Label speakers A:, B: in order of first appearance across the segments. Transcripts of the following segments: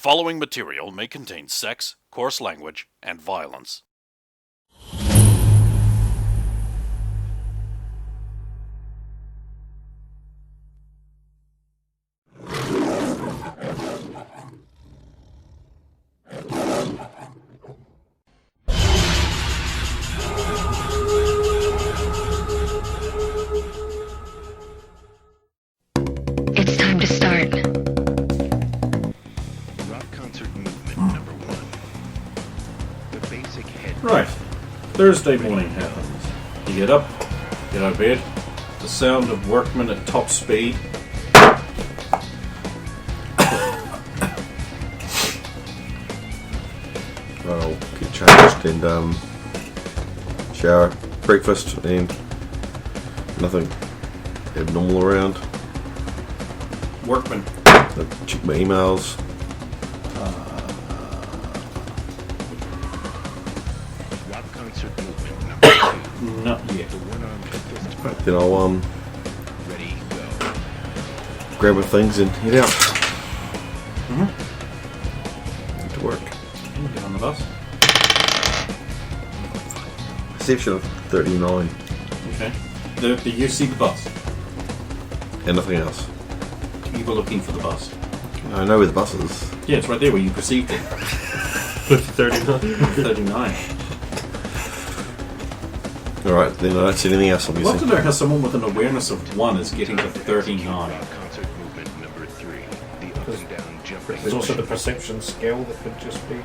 A: following material may contain sex, coarse language, and violence.
B: It's time to start.
C: Rock concert movement number 1. The basic head.
D: Right. Thursday morning happens. You get up, get out of bed, the sound of workmen at top speed.
E: I'll get changed and shower, breakfast, and nothing abnormal around.
D: Workmen.
E: I'll check my emails.
C: Rock concert movement number 2.
D: Not yet.
C: The one-armed fist
E: Right, then I'll
C: ready, go.
E: grab my things and head out
D: Mm-hmm.
E: to work.
D: Get on the bus.
E: Section of 39
D: Okay. Do you see the bus?
E: and nothing else.
D: You were looking for the bus.
E: I know where the bus is.
D: Yeah, it's right there where you perceived it.
E: 39.
D: 39.
E: Alright, then I don't see anything else,
D: I'd love to
E: obviously.
D: know how someone with an awareness of 1 is getting to 39.
C: Rock concert movement number 3. The up and down jumping.
F: There's also the perception skill that could just be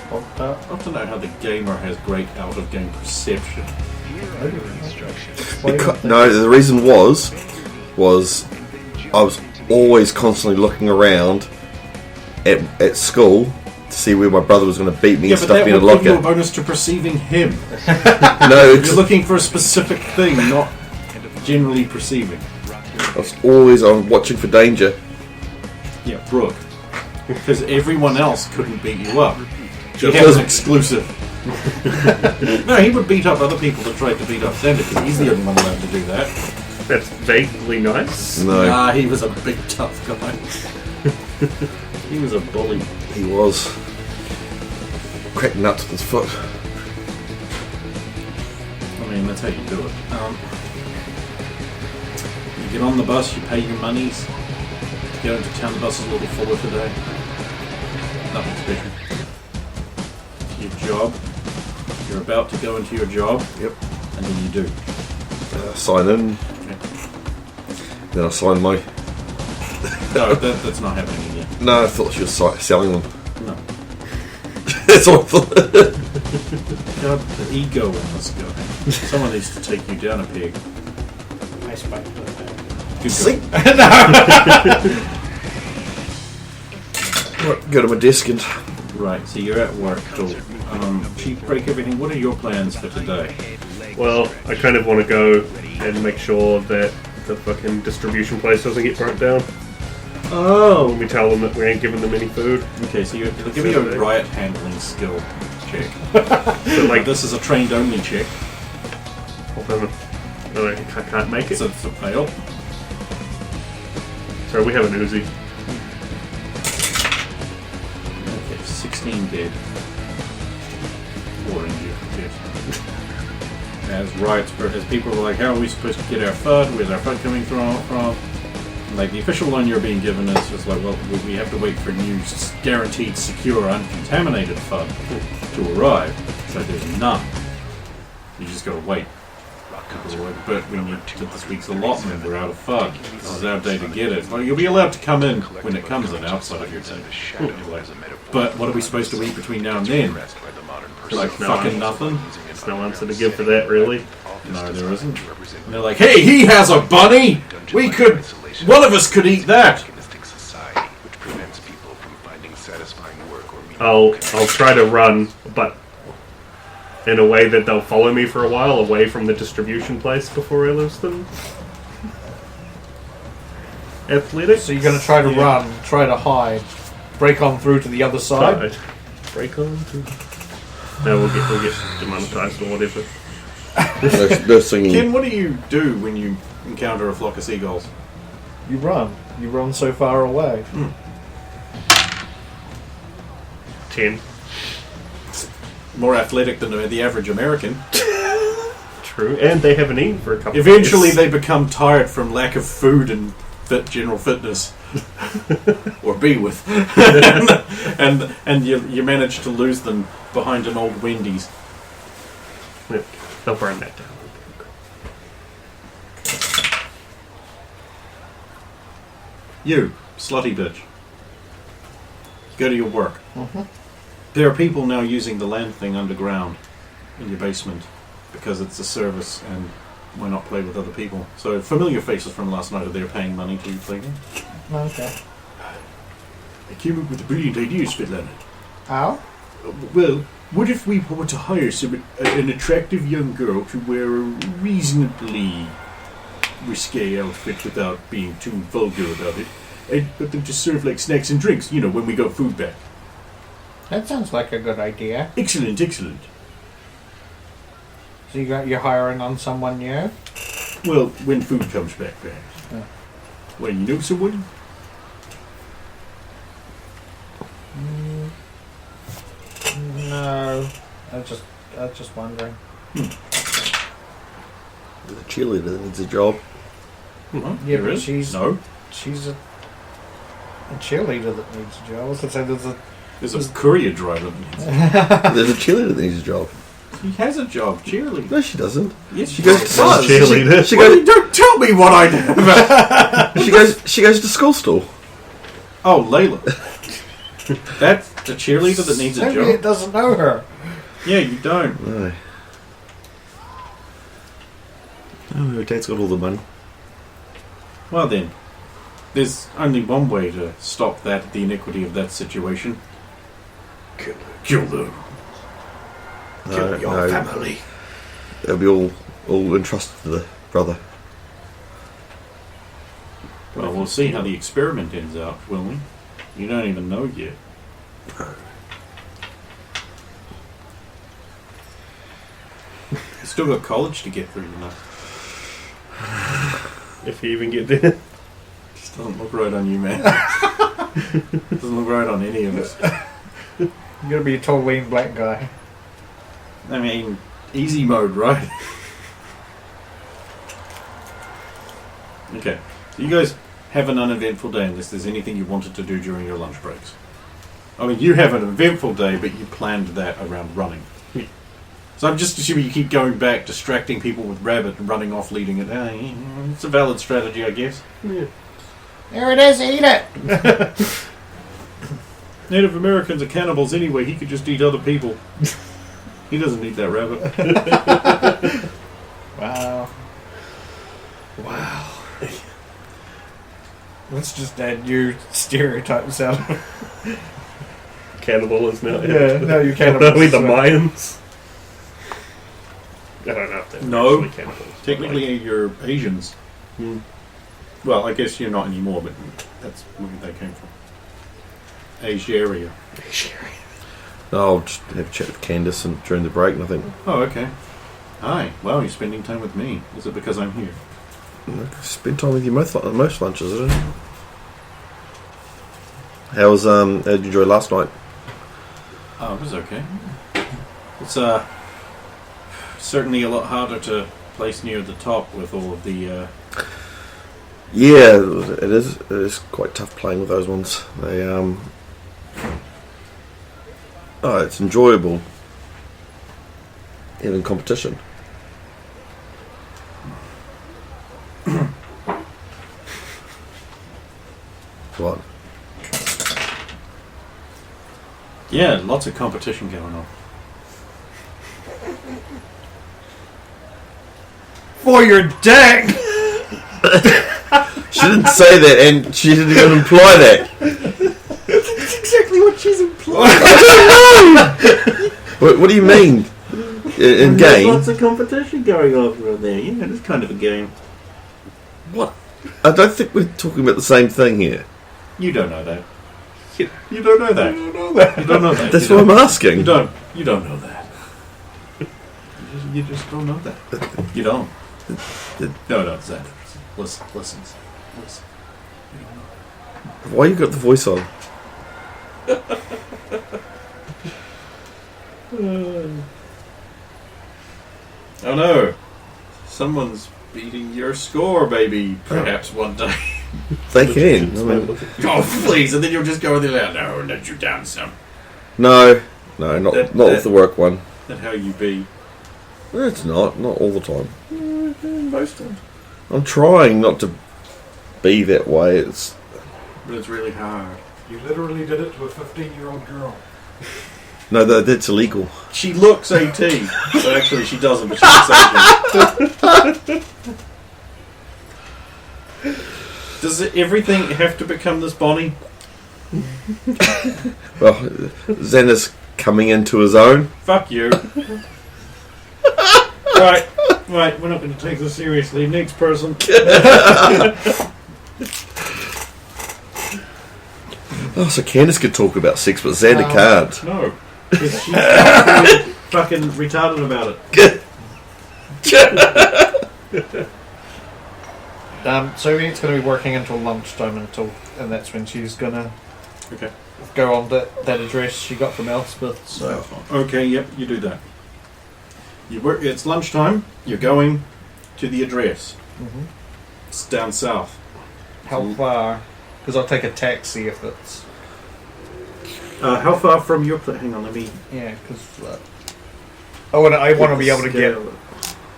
F: bumped up.
D: I'd love to know how the gamer has great out-of-game perception.
C: Here are your instructions.
E: No, the reason was I was always constantly looking around at school to see where my brother was going to beat me
D: Yeah,
E: and
D: but
E: stuff
D: that
E: me in a
D: would give you a
E: locker.
D: bonus to perceiving him.
E: No,
D: You're looking for a specific thing, not generally perceiving.
E: I was always watching for danger.
D: Yeah, Brooke. Because everyone else couldn't beat you up. He
E: Just
D: had
E: as-
D: an exclusive. No, he would beat up other people that tried to beat up Sander because he's the only one allowed to do that.
G: That's vaguely nice.
E: No,
D: Nah, he was a big tough guy. He was a bully.
E: he was cracking nuts with his foot.
D: I mean, that's how you do it. You get on the bus, you pay your monies. Go into town, the bus is a little fuller today. Nothing special. Your job. You're about to go into your job.
E: Yep.
D: And then you do.
E: Sign in.
D: Okay.
E: Then I signed my.
D: No, that's not happening yet.
E: No, I thought she was selling them.
D: No.
E: That's what I thought.
D: God, the ego in this guy. Someone needs to take you down a peg.
F: I spiked it.
D: Good
E: See?
D: job.
E: Right, go to my desk and.
D: Right, so you're at work till cheap break everything. What are your plans for today?
G: Well, I kind of want to go and make sure that the fucking distribution place doesn't get burnt down.
D: Oh.
G: When we tell them that we ain't giving them any food.
D: Okay, so you'll give me a riot handling skill check.
G: But like,
D: This is a trained only check.
G: no, I can't make it.
D: It's a fail.
G: So we have an Uzi.
D: Okay, 16 dead. 4 injured. Dead. As riots, as people were like, how are we supposed to get our FUD? Where's our FUD coming from? Like, the official line you're being given is just like, well, we have to wait for new guaranteed, secure, uncontaminated FUD to arrive. So there's none. You just gotta wait. But when you did this week's allotment, we're out of FUD. This is our day to get it. Well, you'll be allowed to come in when it comes in outside of your day. Like, but what are we supposed to eat between now and then? Like, fucking nothing?
G: There's no answer to give for that, really.
D: No, there isn't. And they're like, hey, he has a bunny! We could... One of us could eat that!
G: I'll try to run, but in a way that they'll follow me for a while, away from the distribution place before I lose them. Athletics.
F: So you're going to try to run, try to hide, break on through to the other side.
G: Break on to. No, we'll get demonetized or whatever.
E: No singing.
D: Ken, what do you do when you encounter a flock of seagulls?
F: You run. You run so far away.
G: 10.
D: More athletic than the average American.
G: True. And they haven't eaten for a couple
D: Eventually
G: of
D: they become tired from lack of food and general fitness. Or be with. and you manage to lose them behind an old Wendy's.
G: Yep. They'll burn that down.
D: You, slutty bitch. Go to your work. There are people now using the land thing underground in your basement because it's a service and why not play with other people? So familiar faces from last night are there paying money to play them.
F: Okay.
D: I came up with a brilliant idea, Svetlana.
F: How?
D: Well, what if we were to hire an attractive young girl to wear a reasonably risque outfit without being too vulgar about it, and let them just serve like snacks and drinks, when we got food back.
F: That sounds like a good idea.
D: Excellent, excellent.
F: So you're hiring on someone new?
D: Well, when food comes back, perhaps.
F: Yeah.
D: Well, you know someone?
F: No. I was just wondering.
E: There's a cheerleader that needs a job.
D: Well,
F: Yeah,
D: there
F: but
D: is.
F: she's
D: No.
F: she's a cheerleader that needs a job. I was gonna say
D: There's a courier driver that needs it.
E: There's a cheerleader that needs a job.
D: He has a job, cheerleader.
E: No, she doesn't.
D: Yes,
E: She goes to
D: does.
G: cheerleader.
E: She
D: Well,
E: goes.
D: don't tell me what I know about.
E: She goes to school still.
D: Oh, Layla. That's the cheerleader that needs a
F: Maybe it
D: job?
F: doesn't know her.
D: Yeah, you don't.
E: No. Oh, her dad's got all the money.
D: Well then, there's only one way to stop the iniquity of that situation. Kill them. Kill your family.
E: They'll be all entrusted to the brother.
D: Well, we'll see how the experiment ends out, will we? You don't even know yet. You still got college to get through,
G: If you even get there.
D: Just doesn't look right on you, man. Doesn't look right on any of us.
F: You're gonna be a tall, lean black guy.
D: I mean, easy mode, right? Okay. So you guys have an uneventful day unless there's anything you wanted to do during your lunch breaks. I mean, you have an eventful day, but you planned that around running. So I'm just assuming you keep going back, distracting people with rabbit and running off, leading it. It's a valid strategy, I guess.
G: Yeah.
F: There it is, eat it!
D: Native Americans are cannibals anyway. He could just eat other people. He doesn't need that rabbit.
F: Wow. Let's just add new stereotypes out.
G: Cannibalism now.
F: Yeah, no, you cannibals.
G: Only the Mayans. I don't know if they're
D: No.
G: actually cannibals.
D: Technically, you're Asians. Well, I guess you're not anymore, but that's where they came from. Asia.
E: I'll just have a chat with Candace and during the break, and I think
D: Oh, okay. Hi. Well, you're spending time with me. Is it because I'm here?
E: spend time with you most lunches, isn't it? How'd you enjoy last night?
D: Oh, it was okay. It's certainly a lot harder to place near the top with all of the
E: Yeah, it is. It is quite tough playing with those ones. They it's enjoyable in competition. What?
D: yeah, lots of competition going on.
F: For your dick!
E: She didn't say that, and she didn't even imply that.
F: That's exactly what she's implying.
E: What do you mean? In
D: There's
E: game?
D: lots of competition going on around there. Yeah, it's kind of a game.
E: What? I don't think we're talking about the same thing here.
D: You don't know that. You don't know that.
F: You don't know that.
D: You don't know that.
E: That's
D: You
E: what I'm
D: don't-
E: asking.
D: You don't know that. You just don't know that. You don't. No, Zach. Listen. You don't know.
E: Why you got the voice on?
D: Someone's beating your score, baby. Perhaps one day.
E: They can. I mean,
D: Oh, please! And then you'll just go in there. No, let you down some.
E: no, not with the work one.
D: That's how you be.
E: It's not all the time.
D: Most times.
E: I'm trying not to be that way.
D: But it's really hard.
F: You literally did it to a 15-year-old girl.
E: No, that's illegal.
D: She looks 18. But actually, she doesn't, but she looks 18. Does everything have to become this Bonnie?
E: Well, Xander's coming into his own.
D: Fuck you. Right, we're not going to take this seriously. Next person.
E: Oh, so Candace could talk about sex, but Xander can't.
D: No. 'Cause she's fucking retarded about it.
F: So it's going to be working until lunchtime and that's when she's going to go on that address she got from Elspeth. So
D: Okay, yep, you do that. It's lunchtime. You're going to the address.
F: Mhm.
D: It's down south.
F: How far? Because I'll take a taxi if it's...
D: How far from your place? Hang on, let me...
F: Yeah, because... I want to be able to get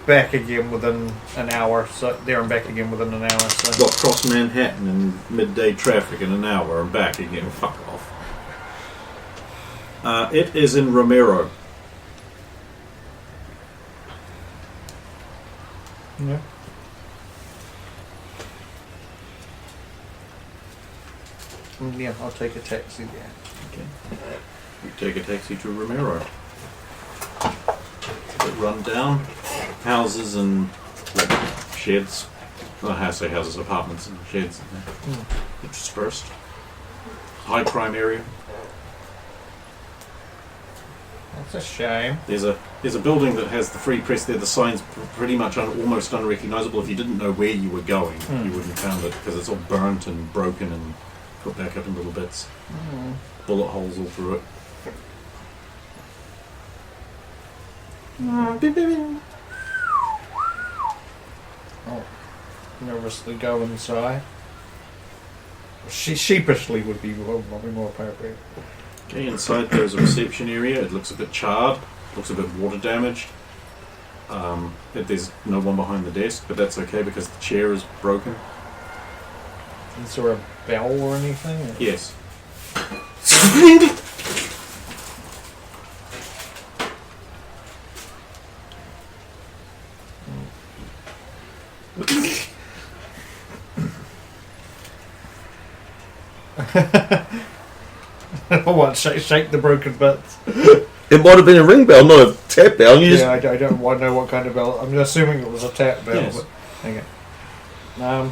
F: back again within an hour. So there and back again within an hour. So
D: Got cross Manhattan in midday traffic in an hour and back again. Fuck off. It is in Romero.
F: yeah. Yeah, I'll take a taxi there.
D: Okay. You take a taxi to Romero. It's a bit run down. Houses and sheds. Well, I say houses, apartments and sheds. Interspersed. High crime area.
F: That's a shame.
D: There's a building that has the free press there. The sign's pretty much almost unrecognizable. If you didn't know where you were going, you wouldn't have found it because it's all burnt and broken and put back up in little bits. Bullet holes all through it.
F: I'll nervously go inside. She sheepishly would be probably more appropriate.
D: Okay, inside there's a reception area. It looks a bit charred, looks a bit water damaged. There's no one behind the desk, but that's okay because the chair is broken.
F: Is there a bell or anything? Or?
D: Yes.
F: What? Shake the broken bits.
E: It might have been a ring bell, not a tap bell. You
F: Yeah, I don't want to know what kind of bell. I'm assuming it was a tap bell.
D: Yes.
F: But, okay.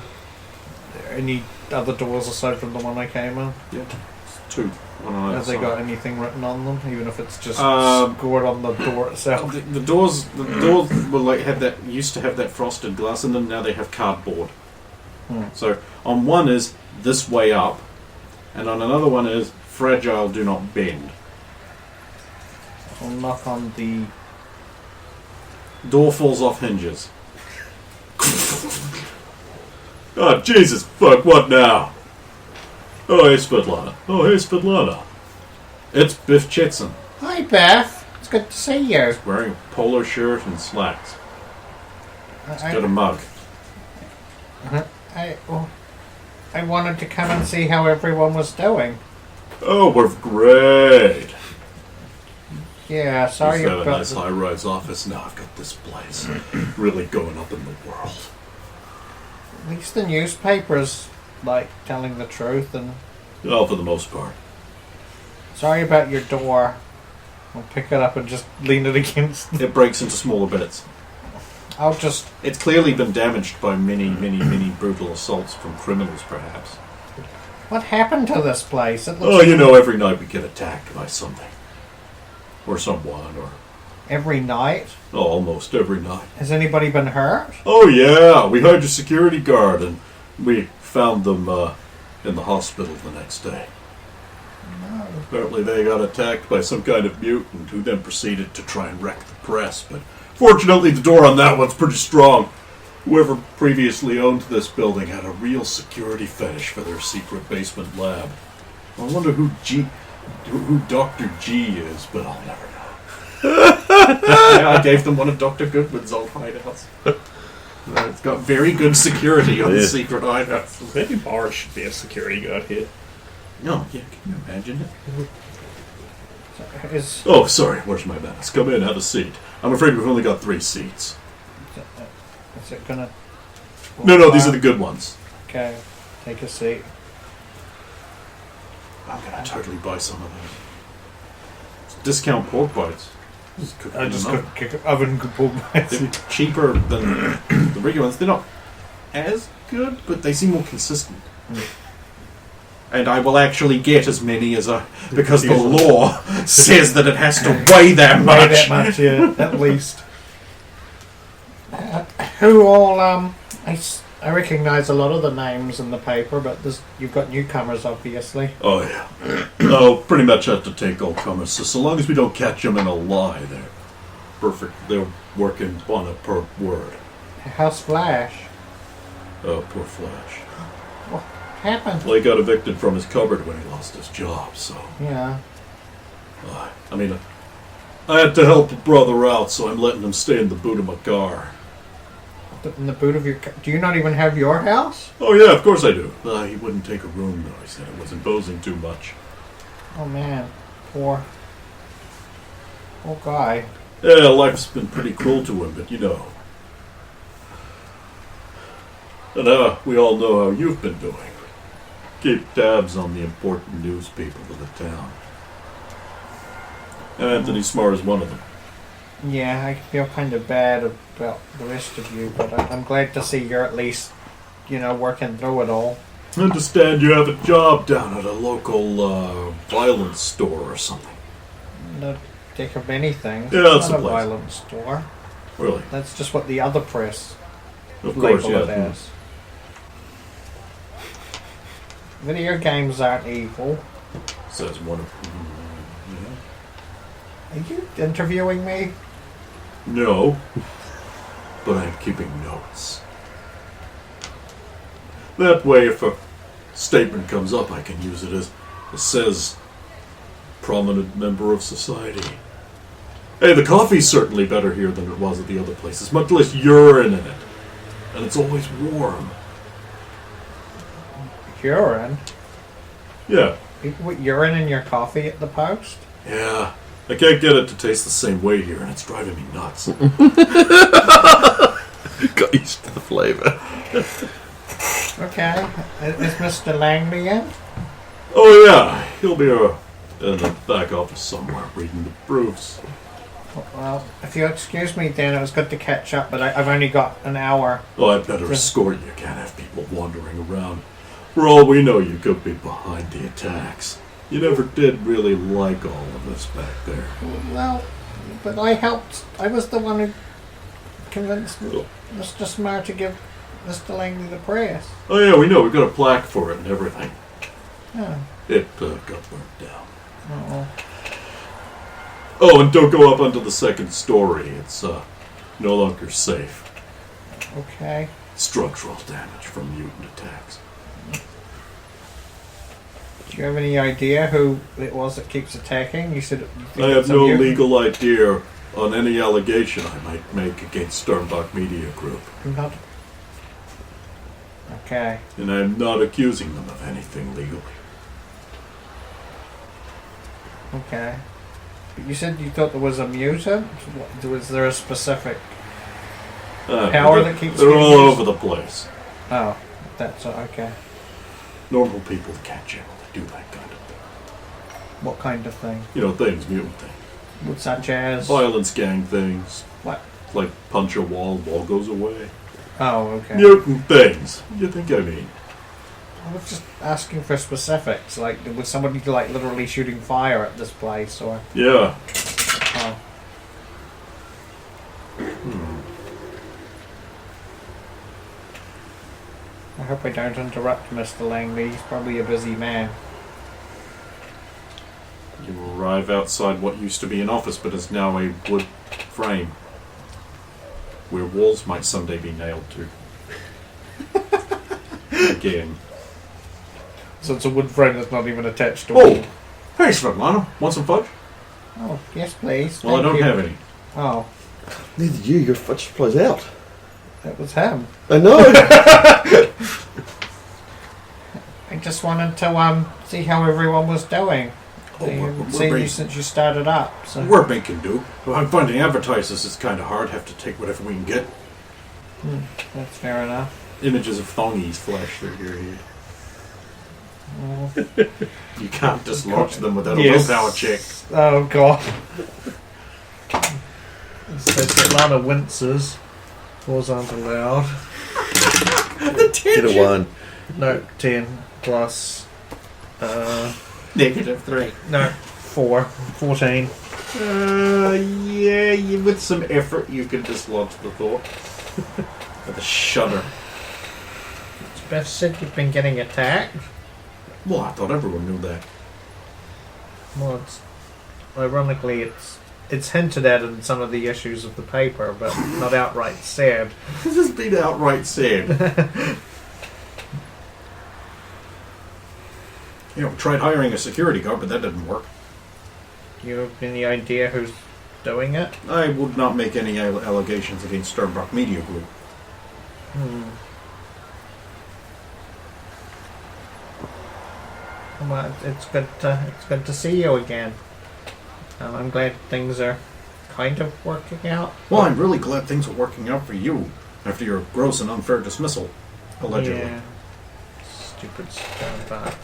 F: Any other doors aside from the one I came on?
D: Yeah. It's two. One on either
F: Have they
D: side.
F: got anything written on them, even if it's just scored on the door itself?
D: The doors were like used to have that frosted glass in them. Now they have cardboard. So on one is this way up, and on another one is fragile, do not bend.
F: I'll knock on the...
D: Door falls off hinges. Oh Jesus, fuck! What now? Oh hey Svetlana. Oh hey Svetlana. It's Biff Chetson.
F: Hi, Beth. It's good to see you.
D: Wearing a polo shirt and slacks. He's got a mug.
F: I wanted to come and see how everyone was doing.
D: Oh, we're great.
F: Yeah, sorry
D: He's got a
F: about
D: nice high-rise office. Now I've got this place really going up in the world.
F: At least the newspapers like telling the truth, and
D: Oh, for the most part.
F: sorry about your door. I'll pick it up and just lean it against.
D: It breaks into smaller bits.
F: I'll just...
D: It's clearly been damaged by many, many, many brutal assaults from criminals, perhaps.
F: What happened to this place? It looks
D: Oh, you know, every night we get attacked by something. Or someone, or...
F: every night.
D: Oh, almost every night.
F: Has anybody been hurt?
D: Oh, yeah, we hired a security guard, and we found them in the hospital the next day.
F: No.
D: Apparently they got attacked by some kind of mutant who then proceeded to try and wreck the press, but fortunately the door on that one's pretty strong.
A: Whoever previously owned this building had a real security fetish for their secret basement lab. I wonder who Dr. G is, but I'll never know. Yeah, I gave them one of Dr. Goodwin's old hideouts. It's got very good security on the secret hideouts.
G: Maybe Bar should be a security guard here.
A: No, yeah, can you imagine it?
F: Is
A: Oh, sorry, where's my mask? Come in, have a seat. I'm afraid we've only got 3 seats.
F: it gonna?
A: No, these are the good ones.
F: Okay, take a seat.
A: I'm gonna totally buy some of those. It's discount pork bites. Just cook
F: I
A: them
F: just
A: up.
F: could oven could pull my
A: They're cheaper than the regular ones. They're not as good, but they seem more consistent. And I will actually get as many as because the law says that it has to weigh that
F: Way
A: much.
F: that much, yeah, at least. Who all? I recognise a lot of the names in the paper, but you've got newcomers, obviously.
A: Oh yeah. Oh, pretty much have to take all comers. So long as we don't catch them in a lie, they're perfect. They're working on it per word.
F: How's Flash?
A: Oh, poor Flash.
F: What happened?
A: Well, he got evicted from his cupboard when he lost his job, so...
F: Yeah.
A: I mean, I had to help a brother out, so I'm letting him stay in the boot of my car.
F: In the boot of your do you not even have your house?
A: Oh, yeah, of course I do. He wouldn't take a room, though. He said it was imposing too much.
F: Oh man, poor guy.
A: Yeah, life's been pretty cruel to him, but you know. And we all know how you've been doing. Keep tabs on the important news people of the town. Anthony Smart is one of them.
F: Yeah, I feel kind of bad about the rest of you, but I'm glad to see you're at least, working through it all.
A: I understand you have a job down at a local violence store or something.
F: No dick of anything.
A: Yeah,
F: It's
A: that's
F: not
A: the
F: a
A: place.
F: violent store.
A: Really?
F: That's just what the other press
A: Of course,
F: label it
A: yeah.
F: as. Video games aren't evil.
A: Says one of...
F: Are you interviewing me?
A: No, but I'm keeping notes. That way, if a statement comes up, I can use it as it says, prominent member of society. Hey, the coffee's certainly better here than it was at the other places. Much less urine in it. And it's always warm.
F: Urine?
A: Yeah,
F: You put urine in your coffee at the post?
A: yeah. I can't get it to taste the same way here, and it's driving me nuts.
E: Got used to the flavour.
F: Okay. Is Mr. Langley in?
A: Oh yeah, he'll be in the back office somewhere reading the proofs.
F: Well, if you excuse me, Dan, it was good to catch up, but I've only got an hour.
A: Oh, I'd better escort you. Can't have people wandering around. For all we know, you could be behind the attacks. You never did really like all of us back there.
F: Well, but I helped. I was the one who convinced Mr. Smart to give Mr. Langley the press.
A: Oh yeah, we know. We've got a plaque for it and everything.
F: Oh.
A: It got burnt down.
F: Uh-oh.
A: Oh, and don't go up onto the second story. It's no longer safe.
F: Okay.
A: Structural damage from mutant attacks.
F: Do you have any idea who it was that keeps attacking? You said.
A: I have no legal idea on any allegation I might make against Sternbach Media Group.
F: Not. Okay.
A: And I'm not accusing them of anything legally.
F: Okay. But you said you thought there was a mutant? Was there a specific power that keeps
A: They're
F: getting
A: all
F: used?
A: over the place.
F: Oh, that's okay.
A: Normal people can't generally do that kind of thing.
F: What kind of thing?
A: You know, things, mutant things.
F: Such as.
A: Violence gang things.
F: What?
A: Like punch a wall goes away.
F: Oh, okay.
A: Mutant things. What do you think I mean?
F: I was just asking for specifics. Like, was somebody literally shooting fire at this place, or?
A: Yeah.
F: Oh. I hope I don't interrupt Mr. Langley. He's probably a busy man.
A: You arrive outside what used to be an office but is now a wood frame.
D: where walls might someday be nailed to. Again.
F: So it's a wood frame that's not even attached to
D: Oh!
F: it.
D: Hey, Svetlana, want some fudge?
F: Oh, yes, please.
D: Well, I
F: Thank
D: don't
F: you.
D: have any.
F: Oh,
E: Neither you. Your fudge supply's out.
F: that was him.
E: I know.
F: I just wanted to see how everyone was doing.
D: Oh,
F: I haven't
D: we're
F: seen you
D: basic.
F: since you started up. So.
D: We're making do. Well, I'm finding advertisers is kind of hard. Have to take whatever we can get.
F: That's fair enough.
D: Images of thongies flash through your head.
F: Oh,
D: You can't dislodge them without a
F: Yes.
D: willpower check.
F: oh God. So Svetlana winces. Fours aren't allowed.
E: Get a 1.
F: No, 10 plus.
D: -3.
F: No, 4. 14.
D: Yeah, with some effort you can dislodge the thought. With a shudder.
F: Beth said you've been getting attacked.
D: Well, I thought everyone knew that.
F: Well, ironically, it's hinted at in some of the issues of the paper, but not outright said.
D: This has been outright said. You know, tried hiring a security guard, but that didn't work.
F: You have any idea who's doing it?
D: I would not make any allegations against Starbrook Media Group.
F: Well, it's good to see you again. I'm glad things are kind of working out.
D: Well, I'm really glad things are working out for you after your gross and unfair dismissal, allegedly.
F: Yeah. Stupid stuff.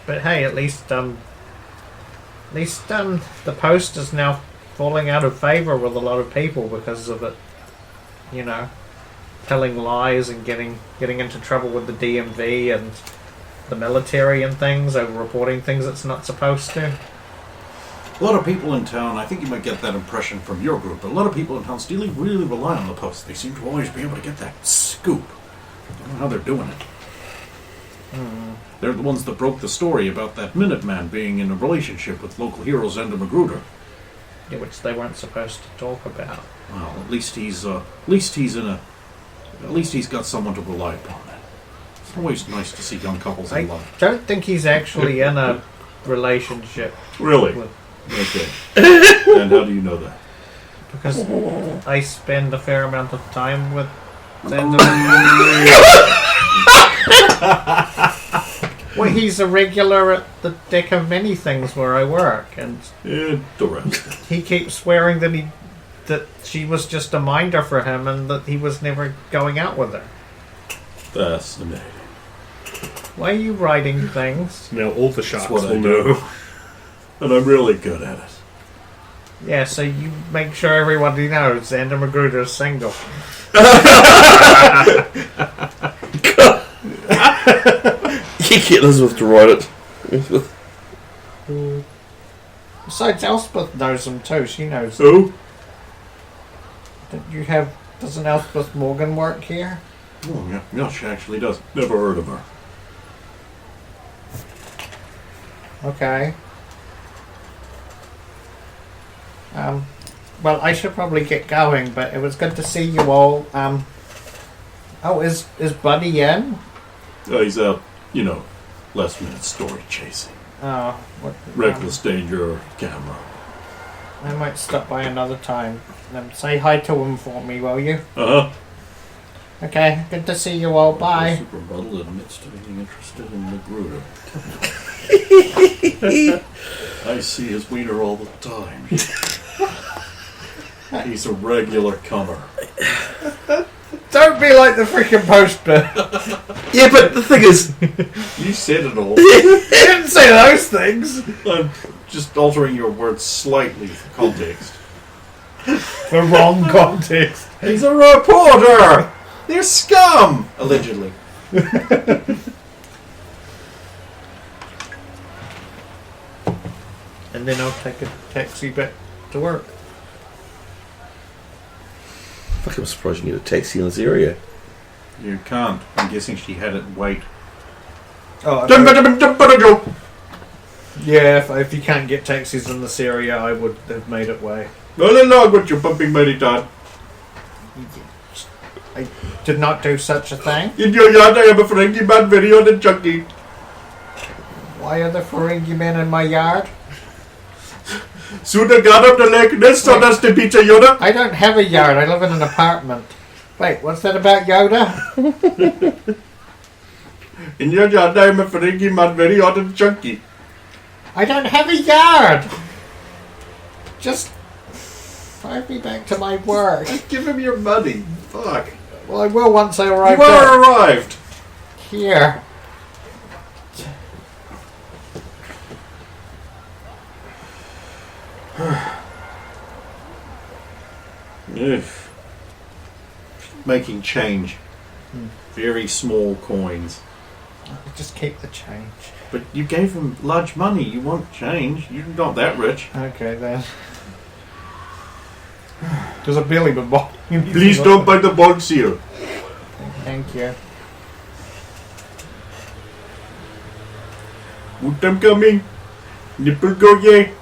F: But hey, at least the post is now falling out of favor with a lot of people because of it. You know, telling lies and getting into trouble with the DMV and the military and things over reporting things it's not supposed to.
D: A lot of people in town, I think you might get that impression from your group, but a lot of people in town still really rely on the post. They seem to always be able to get that scoop. I don't know how they're doing it. They're the ones that broke the story about that Minuteman being in a relationship with local hero Xander Magruder.
F: Yeah, which they weren't supposed to talk about.
D: Well, at least he's got someone to rely upon. It's always nice to see young couples
F: I
D: in love.
F: don't think he's actually in a relationship
D: Really?
F: with,
D: Okay. And how do you know that?
F: because I spend a fair amount of time with them. Well, he's a regular at the Deck of Many Things where I work, and
D: Interesting.
F: he keeps swearing that she was just a minder for him and that he was never going out with her.
D: Fascinating.
F: Why are you writing things?
G: Now all the sharks
D: what I
G: will
D: do.
G: know.
D: And I'm really good at it.
F: Yeah, so you make sure everybody knows Xander Magruder's single.
E: You get Elizabeth to write it.
F: Besides, Elspeth knows him too. She knows.
D: So?
F: Doesn't Elspeth Morgan work here?
D: Oh, yeah, she actually does. Never heard of her.
F: Okay. Well, I should probably get going, but it was good to see you all. Oh, is Buddy in?
D: He's out, last minute story chasing.
F: Oh, what?
D: Reckless danger, camera.
F: I might stop by another time. Say hi to him for me, will you?
D: Uh-huh.
F: Okay, good to see you all. Bye.
D: Super Buttle admits to being interested in Magruder. I see his wiener all the time. He's a regular comer.
F: Don't be like the freaking poster.
E: Yeah, but the thing is,
D: You said it all.
F: You didn't say those things.
D: I'm just altering your words slightly for context.
F: The wrong context.
D: He's a reporter! They're scum! Allegedly.
F: And then I'll take a taxi back to work.
E: fuck, I'm surprised you can get a taxi in this area.
D: You can't. I'm guessing she had it wait.
F: Oh, yeah, if you can't get taxis in this area, I would have made it way.
A: All along with your pumping money, Todd.
F: I did not do such a thing.
A: In your yard, I have a Ferengi man, very odd and chunky.
F: Why are the Ferengi men in my yard?
A: Soon I got up the lake, this sawdust and pizza, Yoda.
F: I don't have a yard. I live in an apartment. Wait, what's that about Yoda?
A: In your yard, I am a Ferengi man, very odd and chunky.
F: I don't have a yard. Just drive me back to my work.
A: Give him your money. Fuck.
F: Well, I will once I arrive
A: You are arrived.
F: here.
A: Ugh. Making change.
D: Very small coins.
F: Just keep the change.
D: But you gave him large money. You want change. You're not that rich.
F: Okay then. There's a Billy ball.
A: Please don't buy the box here.
F: Thank you.
A: Woot I'm coming. Nipple go yay.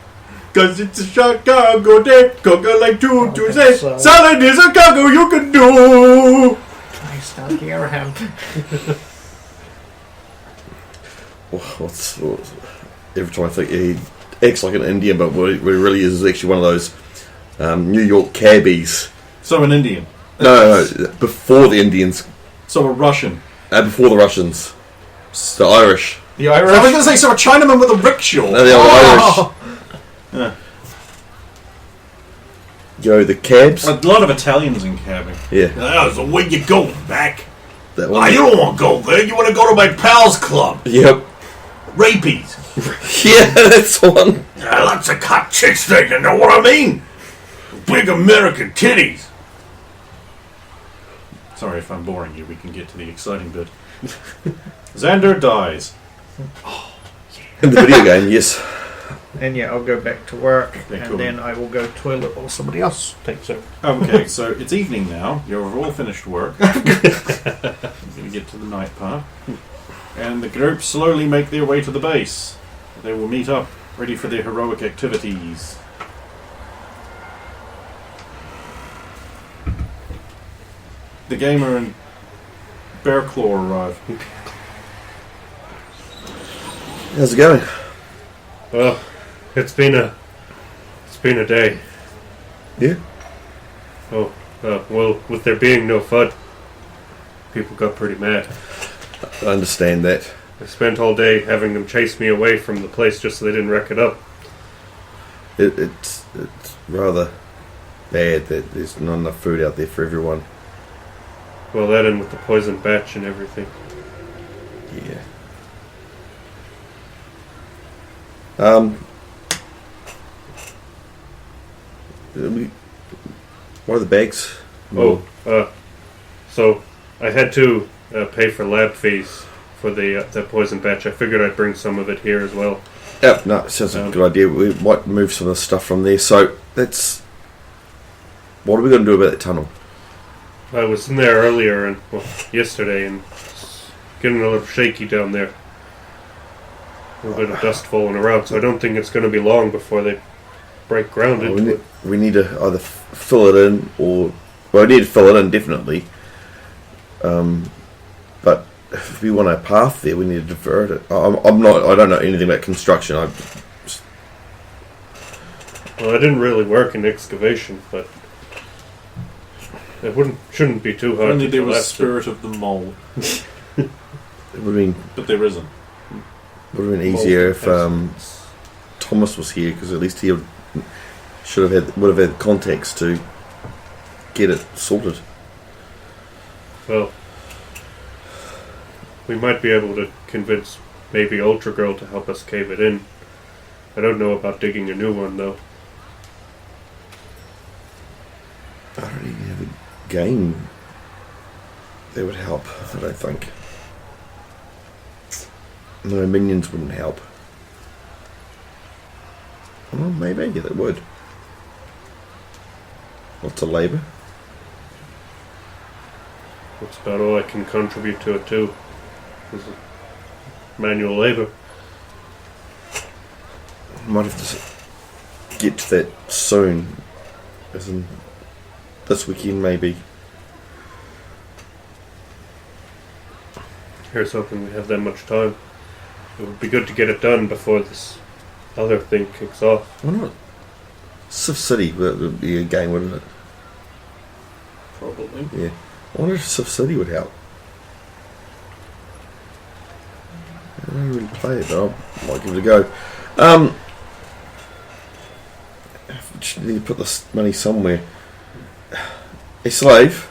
A: Cause it's a Chicago day. Coca like to say.
F: so.
A: Salad is a cargo you can do.
F: I still hear him.
E: What's every time I think he acts like an Indian, but what he really is actually one of those New York cabbies.
A: So an Indian.
E: No, before the Indians,
A: So a Russian.
E: before the Russians, the Irish.
F: The
A: I was
F: Irish.
A: going to say, so a Chinaman with a rickshaw.
E: No, the Irish.
A: Yeah.
E: You know, the cabs.
D: A lot of Italians in cabbing.
E: Yeah,
A: Oh, so where you going, Mac?
E: that
A: Oh,
E: one.
A: you don't want to go there. You want to go to my pals club.
E: Yep.
A: Rapies.
E: Yeah, that's the one.
A: Lots of hot chicks there, you know what I mean? Big American titties.
D: Sorry if I'm boring you. We can get to the exciting bit. Xander dies.
E: In the video game, yes.
F: And yeah, I'll go back to work,
D: Okay,
F: and
D: cool.
F: then I will go toilet while somebody else takes over.
D: Okay, so it's evening now. You're all finished work. I'm going to get to the night part. And the group slowly make their way to the base. They will meet up, ready for their heroic activities. The gamer and Bearclaw arrive.
E: How's it going?
G: Well, it's been a day.
E: Yeah.
G: Oh, well, with there being no FUD, people got pretty mad.
E: I understand that.
G: I spent all day having them chase me away from the place just so they didn't wreck it up.
E: It's rather bad that there's not enough food out there for everyone.
G: Well, that and with the poison batch and everything.
E: Yeah. What are the bags?
G: So I had to pay for lab fees for the poison batch. I figured I'd bring some of it here as well.
E: Yeah, no, sounds like a good idea. We might move some of the stuff from there. So that's. What are we going to do about that tunnel?
G: I was in there earlier and yesterday and it's getting a little shaky down there. A little bit of dust falling around, so I don't think it's going to be long before they break ground into it.
E: We need to either fill it in or. Well, we need to fill it in, definitely. But if we want a path there, we need to divert it. I'm not. I don't know anything about construction.
G: Well, I didn't really work in excavation, but it shouldn't be too hard
D: Only
G: to
D: there was
G: collapse it.
D: spirit of the mole.
E: It would have been.
D: But there isn't.
E: Would have been easier if Thomas was here, because at least he would have had contacts to get it sorted.
G: Well, we might be able to convince maybe Ultra Girl to help us cave it in. I don't know about digging a new one though.
E: I don't even have a game that would help. I don't think. No, minions wouldn't help. Well, maybe they would. Lots of labour.
G: That's about all I can contribute to it too. Is manual labour.
E: Might have to get to that soon. As in this weekend, maybe.
G: Here's hoping we have that much time. It would be good to get it done before this other thing kicks off.
E: Why not? Civ City would be a game, wouldn't it?
A: Probably.
E: Yeah. I wonder if Civ City would help. I don't really play it, but I might give it a go. Just need to put this money somewhere. A slave.